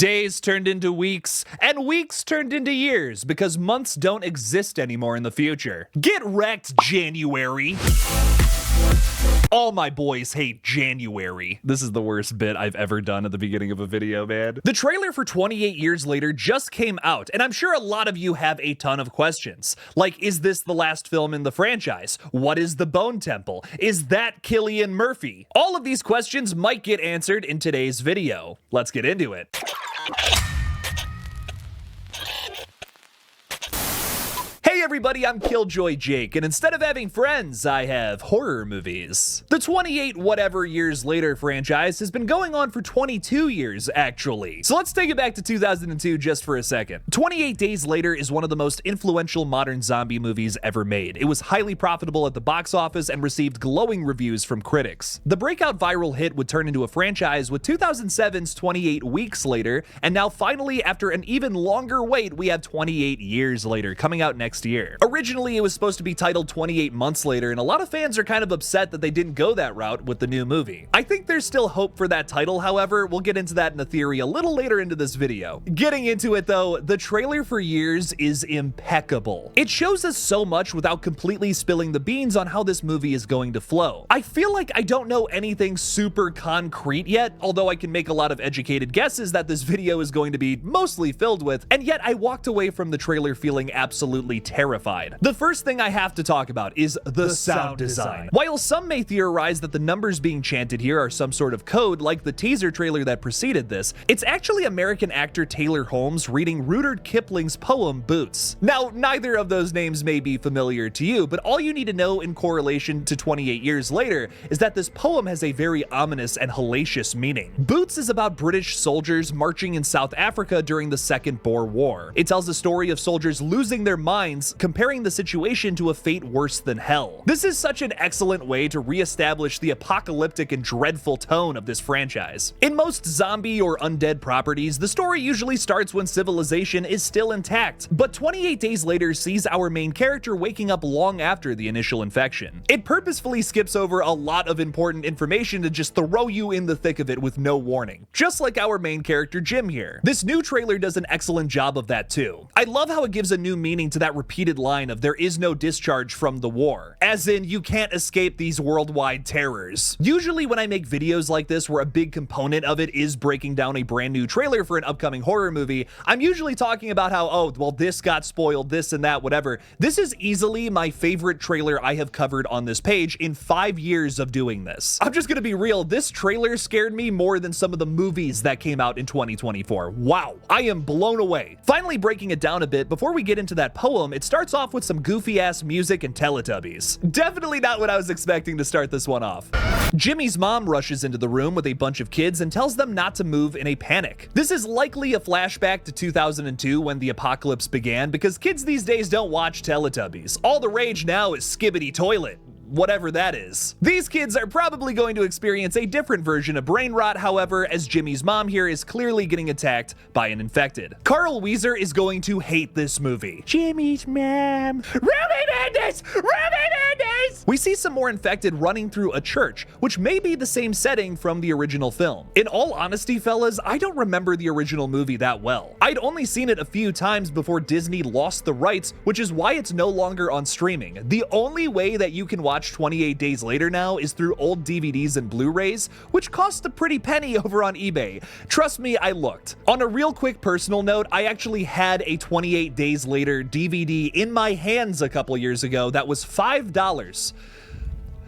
Days turned into weeks, and weeks turned into years because months don't exist anymore in the future. Get wrecked, January! All my boys hate January. This is the worst bit I've ever done at the beginning of a video, man. The trailer for 28 Years Later just came out, and I'm sure a lot of you have a ton of questions. Like, is this the last film in the franchise? What is the Bone Temple? Is that Cillian Murphy? All of these questions might get answered in today's video. Let's get into it. Hey everybody, I'm KillJoy Jake, and instead of having friends, I have horror movies. The 28 whatever years later franchise has been going on for 22 years, actually. So let's take it back to 2002 just for a second. 28 Days Later is one of the most influential modern zombie movies ever made. It was highly profitable at the box office and received glowing reviews from critics. The breakout viral hit would turn into a franchise with 2007's 28 Weeks Later, and now finally, after an even longer wait, we have 28 Years Later coming out next year. Originally, it was supposed to be titled 28 Months Later, and a lot of fans are kind of upset that they didn't go that route with the new movie. I think there's still hope for that title, however. We'll get into that in a theory a little later into this video. Getting into it though, the trailer for Years is impeccable. It shows us so much without completely spilling the beans on how this movie is going to flow. I feel like I don't know anything super concrete yet, although I can make a lot of educated guesses that this video is going to be mostly filled with, and yet I walked away from the trailer feeling absolutely terrified. The first thing I have to talk about is the sound design. While some may theorize that the numbers being chanted here are some sort of code, like the teaser trailer that preceded this, it's actually American actor Taylor Holmes reading Rudyard Kipling's poem Boots. Now, neither of those names may be familiar to you, but all you need to know in correlation to 28 Years Later is that this poem has a very ominous and hellacious meaning. Boots is about British soldiers marching in South Africa during the Second Boer War. It tells the story of soldiers losing their minds, comparing the situation to a fate worse than hell. This is such an excellent way to re-establish the apocalyptic and dreadful tone of this franchise. In most zombie or undead properties, the story usually starts when civilization is still intact, but 28 Days Later sees our main character waking up long after the initial infection. It purposefully skips over a lot of important information to just throw you in the thick of it with no warning, just like our main character Jim here. This new trailer does an excellent job of that too. I love how it gives a new meaning to that repeated line of "there is no discharge from the war," as in you can't escape these worldwide terrors. Usually when I make videos like this where a big component of it is breaking down a brand new trailer for an upcoming horror movie, I'm usually talking about how, oh, well, this got spoiled, this and that, whatever. This is easily my favorite trailer I have covered on this page in 5 years of doing this. I'm just gonna be real, this trailer scared me more than some of the movies that came out in 2024. Wow, I am blown away. Finally breaking it down a bit, before we get into that poem, it starts off with some goofy ass music and Teletubbies. Definitely not what I was expecting to start this one off. Jimmy's mom rushes into the room with a bunch of kids and tells them not to move in a panic. This is likely a flashback to 2002 when the apocalypse began, because kids these days don't watch Teletubbies. All the rage now is Skibbity Toilet, whatever that is. These kids are probably going to experience a different version of brain rot, however, as Jimmy's mom here is clearly getting attacked by an infected. Carl Wheezer is going to hate this movie. Jimmy's mom. Ruby Mendes! Ruby Mendes! We see some more infected running through a church, which may be the same setting from the original film. In all honesty, fellas, I don't remember the original movie that well. I'd only seen it a few times before Disney lost the rights, which is why it's no longer on streaming. The only way that you can watch 28 Days Later now is through old DVDs and Blu-rays, which cost a pretty penny over on eBay. Trust me, I looked. On a real quick personal note, I actually had a 28 Days Later DVD in my hands a couple years ago that was $5.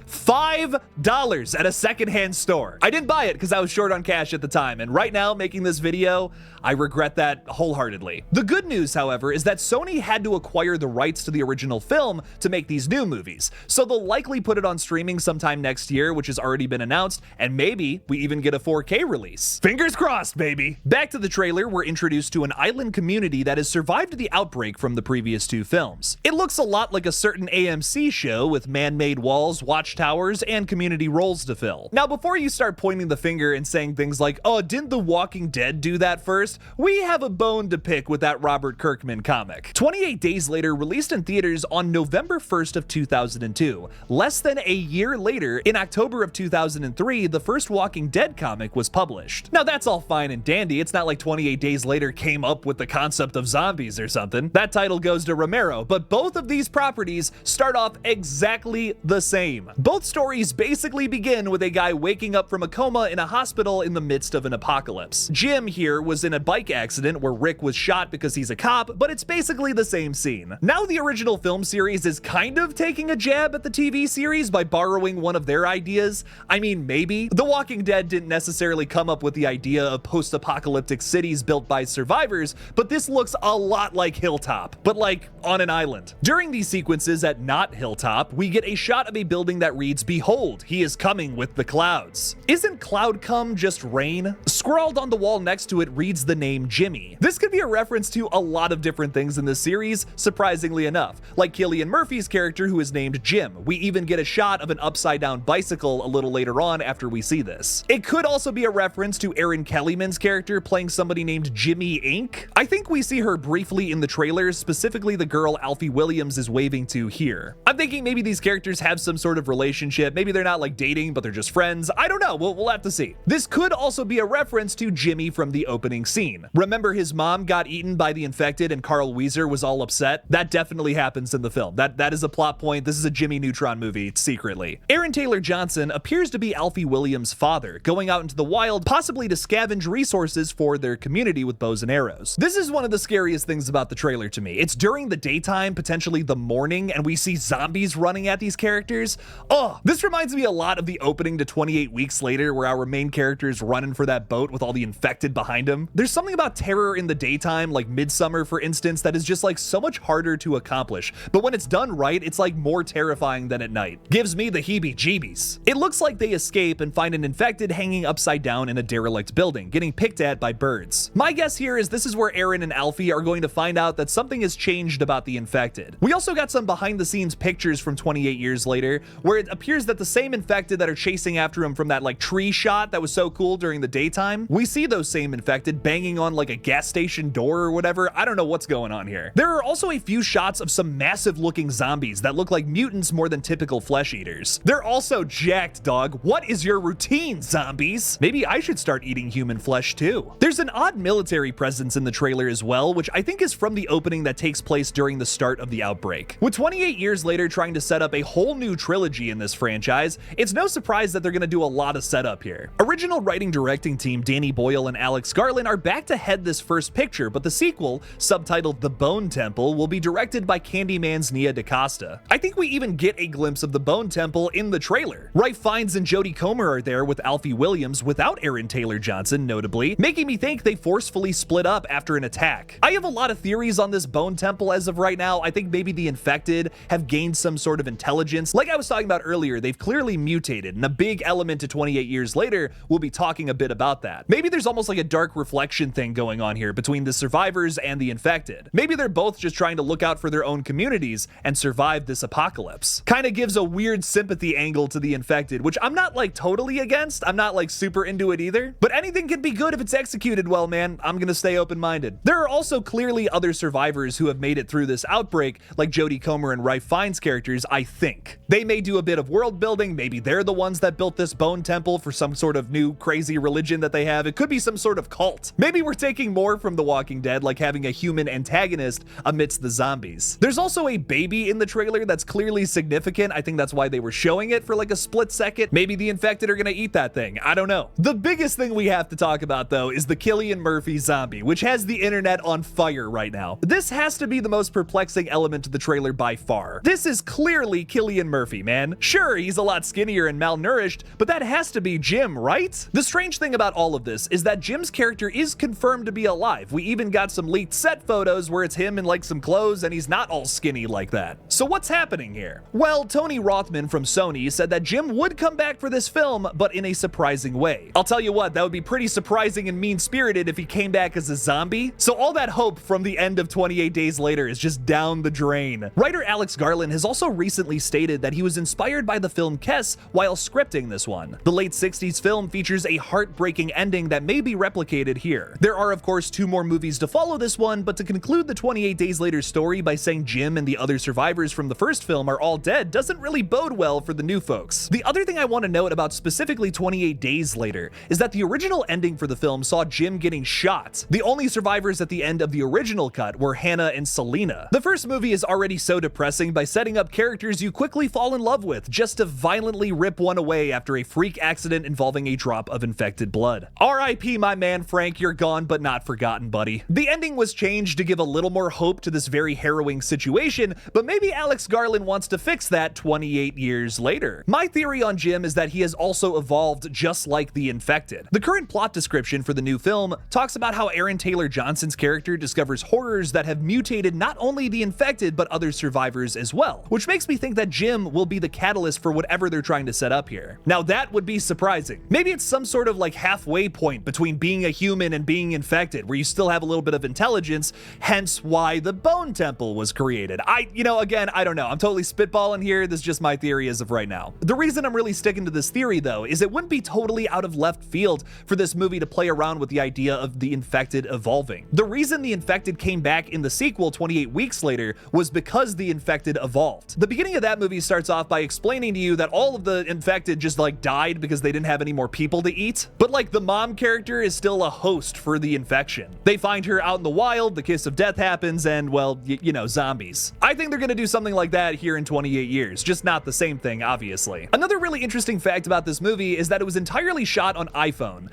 $5 at a secondhand store. I didn't buy it because I was short on cash at the time, and right now, making this video, I regret that wholeheartedly. The good news, however, is that Sony had to acquire the rights to the original film to make these new movies, so they'll likely put it on streaming sometime next year, which has already been announced, and maybe we even get a 4K release. Fingers crossed, baby! Back to the trailer, we're introduced to an island community that has survived the outbreak from the previous two films. It looks a lot like a certain AMC show with man-made walls, watchtowers, towers and community roles to fill. Now, before you start pointing the finger and saying things like, oh, didn't The Walking Dead do that first? We have a bone to pick with that Robert Kirkman comic. 28 Days Later released in theaters on November 1st of 2002. Less than a year later, in October of 2003, the first Walking Dead comic was published. Now, that's all fine and dandy. It's not like 28 Days Later came up with the concept of zombies or something. That title goes to Romero, but both of these properties start off exactly the same. Both stories basically begin with a guy waking up from a coma in a hospital in the midst of an apocalypse. Jim here was in a bike accident where Rick was shot because he's a cop, but it's basically the same scene. Now the original film series is kind of taking a jab at the TV series by borrowing one of their ideas. I mean, maybe. The Walking Dead didn't necessarily come up with the idea of post-apocalyptic cities built by survivors, but this looks a lot like Hilltop, but like on an island. During these sequences at not Hilltop, we get a shot of a building that reads, "Behold, he is coming with the clouds." Isn't cloud come just rain? Scrawled on the wall next to it reads the name Jimmy. This could be a reference to a lot of different things in this series, surprisingly enough, like Cillian Murphy's character who is named Jim. We even get a shot of an upside down bicycle a little later on after we see this. It could also be a reference to Erin Kellyman's character playing somebody named Jimmy Inc. I think we see her briefly in the trailers, specifically the girl Alfie Williams is waving to here. I'm thinking maybe these characters have some sort of relationship. Maybe they're not like dating, but they're just friends. I don't know. We'll have to see. This could also be a reference to Jimmy from the opening scene. Remember his mom got eaten by the infected and Carl Wheezer was all upset? That definitely happens in the film. That is a plot point. This is a Jimmy Neutron movie, secretly. Aaron Taylor Johnson appears to be Alfie Williams' father, going out into the wild, possibly to scavenge resources for their community with bows and arrows. This is one of the scariest things about the trailer to me. It's during the daytime, potentially the morning, and we see zombies running at these characters. Oh, this reminds me a lot of the opening to 28 Weeks Later, where our main character is running for that boat with all the infected behind him. There's something about terror in the daytime, like Midsummer, for instance, that is just like so much harder to accomplish. But when it's done right, it's like more terrifying than at night. Gives me the heebie-jeebies. It looks like they escape and find an infected hanging upside down in a derelict building, getting picked at by birds. My guess here is this is where Aaron and Alfie are going to find out that something has changed about the infected. We also got some behind the scenes pictures from 28 Years Later, where it appears that the same infected that are chasing after him from that like tree shot that was so cool during the daytime, we see those same infected banging on like a gas station door or whatever. I don't know what's going on here. There are also a few shots of some massive looking zombies that look like mutants more than typical flesh eaters. They're also jacked, dog. What is your routine, zombies? Maybe I should start eating human flesh too. There's an odd military presence in the trailer as well, which I think is from the opening that takes place during the start of the outbreak. With 28 Years Later trying to set up a whole new trilogy in this franchise, it's no surprise that they're going to do a lot of setup here. Original writing directing team Danny Boyle and Alex Garland are back to head this first picture, but the sequel, subtitled The Bone Temple, will be directed by Candyman's Nia DaCosta. I think we even get a glimpse of the Bone Temple in the trailer. Ralph Fiennes and Jodie Comer are there with Alfie Williams without Aaron Taylor Johnson, notably, making me think they forcefully split up after an attack. I have a lot of theories on this Bone Temple as of right now. I think maybe the infected have gained some sort of intelligence. Like I was talking about earlier, they've clearly mutated, and a big element to 28 Years Later will be talking a bit about that. Maybe there's almost like a dark reflection thing going on here between the survivors and the infected. Maybe they're both just trying to look out for their own communities and survive this apocalypse. Kind of gives a weird sympathy angle to the infected, which I'm not like totally against. I'm not like super into it either, but anything can be good if it's executed well, man. I'm gonna stay open-minded. There are also clearly other survivors who have made it through this outbreak, like Jodie Comer and Ralph Fiennes characters, I think. They may do a bit of world building. Maybe they're the ones that built this Bone Temple for some sort of new crazy religion that they have. It could be some sort of cult. Maybe we're taking more from The Walking Dead, like having a human antagonist amidst the zombies. There's also a baby in the trailer that's clearly significant. I think that's why they were showing it for like a split second. Maybe the infected are gonna eat that thing. I don't know. The biggest thing we have to talk about though is the Cillian Murphy zombie, which has the internet on fire right now. This has to be the most perplexing element to the trailer by far. This is clearly Cillian Murphy, man. Sure, he's a lot skinnier and malnourished, but that has to be Jim, right? The strange thing about all of this is that Jim's character is confirmed to be alive. We even got some leaked set photos where it's him in like some clothes and he's not all skinny like that. So what's happening here? Well, Tony Rothman from Sony said that Jim would come back for this film, but in a surprising way. I'll tell you what, that would be pretty surprising and mean-spirited if he came back as a zombie. So all that hope from the end of 28 Days Later is just down the drain. Writer Alex Garland has also recently stated that he was inspired inspired by the film Kes while scripting this one. The late 60s film features a heartbreaking ending that may be replicated here. There are of course 2 more movies to follow this one, but to conclude the 28 Days Later story by saying Jim and the other survivors from the first film are all dead doesn't really bode well for the new folks. The other thing I want to note about specifically 28 Days Later is that the original ending for the film saw Jim getting shot. The only survivors at the end of the original cut were Hannah and Selena. The first movie is already so depressing by setting up characters you quickly fall in love with, just to violently rip one away after a freak accident involving a drop of infected blood. R.I.P. my man Frank, you're gone but not forgotten, buddy. The ending was changed to give a little more hope to this very harrowing situation, but maybe Alex Garland wants to fix that 28 years later. My theory on Jim is that he has also evolved just like the infected. The current plot description for the new film talks about how Aaron Taylor Johnson's character discovers horrors that have mutated not only the infected but other survivors as well, which makes me think that Jim will be the catalyst for whatever they're trying to set up here. Now that would be surprising. Maybe it's some sort of like halfway point between being a human and being infected, where you still have a little bit of intelligence, hence why the Bone Temple was created. Again, I don't know. I'm totally spitballing here. This is just my theory as of right now. The reason I'm really sticking to this theory though is it wouldn't be totally out of left field for this movie to play around with the idea of the infected evolving. The reason the infected came back in the sequel 28 weeks later was because the infected evolved. The beginning of that movie starts off by explaining to you that all of the infected just like died because they didn't have any more people to eat, but like the mom character is still a host for the infection. They find her out in the wild, the kiss of death happens, and well, zombies. I think they're gonna do something like that here in 28 years, just not the same thing, obviously. Another really interesting fact about this movie is that it was entirely shot on iPhone.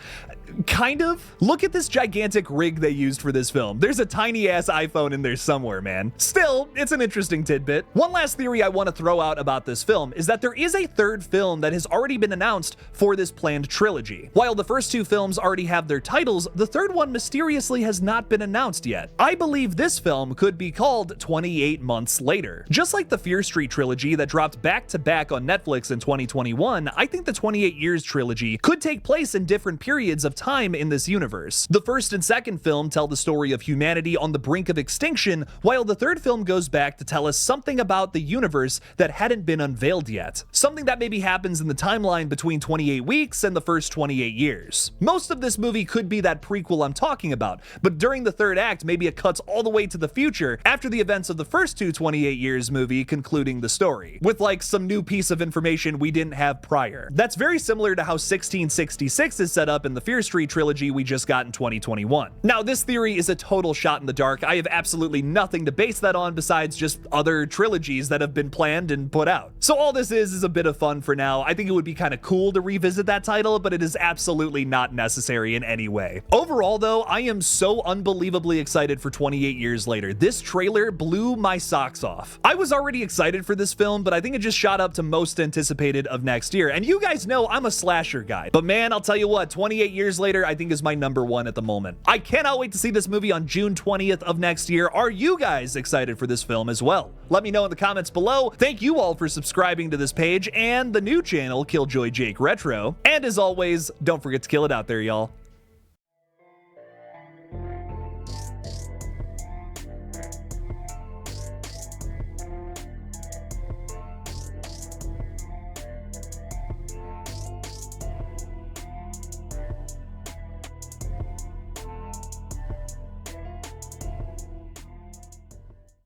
Kind of. Look at this gigantic rig they used for this film. There's a tiny ass iPhone in there somewhere, man. Still, it's an interesting tidbit. One last theory I want to throw out about this film is that there is a third film that has already been announced for this planned trilogy. While the first 2 films already have their titles, the third one mysteriously has not been announced yet. I believe this film could be called 28 Months Later. Just like the Fear Street trilogy that dropped back to back on Netflix in 2021, I think the 28 Years trilogy could take place in different periods of time in this universe. The first and second film tell the story of humanity on the brink of extinction, while the third film goes back to tell us something about the universe that hadn't been unveiled yet. Something that maybe happens in the timeline between 28 weeks and the first 28 years. Most of this movie could be that prequel I'm talking about, but during the third act, maybe it cuts all the way to the future after the events of the first 2 28 Years movie concluding the story, with like some new piece of information we didn't have prior. That's very similar to how 1666 is set up in the Fear Street trilogy we just got in 2021. Now, this theory is a total shot in the dark. I have absolutely nothing to base that on besides just other trilogies that have been planned and put out. So all this is a bit of fun for now. I think it would be kind of cool to revisit that title, but it is absolutely not necessary in any way. Overall though, I am so unbelievably excited for 28 Years Later. This trailer blew my socks off. I was already excited for this film, but I think it just shot up to most anticipated of next year. And you guys know I'm a slasher guy, but man, I'll tell you what, 28 Years Later I think is my #1 at the moment. I cannot wait to see this movie on June 20th of next year. Are you guys excited for this film as well? Let me know in the comments below. Thank you all for subscribing to this page and the new channel, KillJoy Jake Retro. And as always, don't forget to kill it out there, y'all.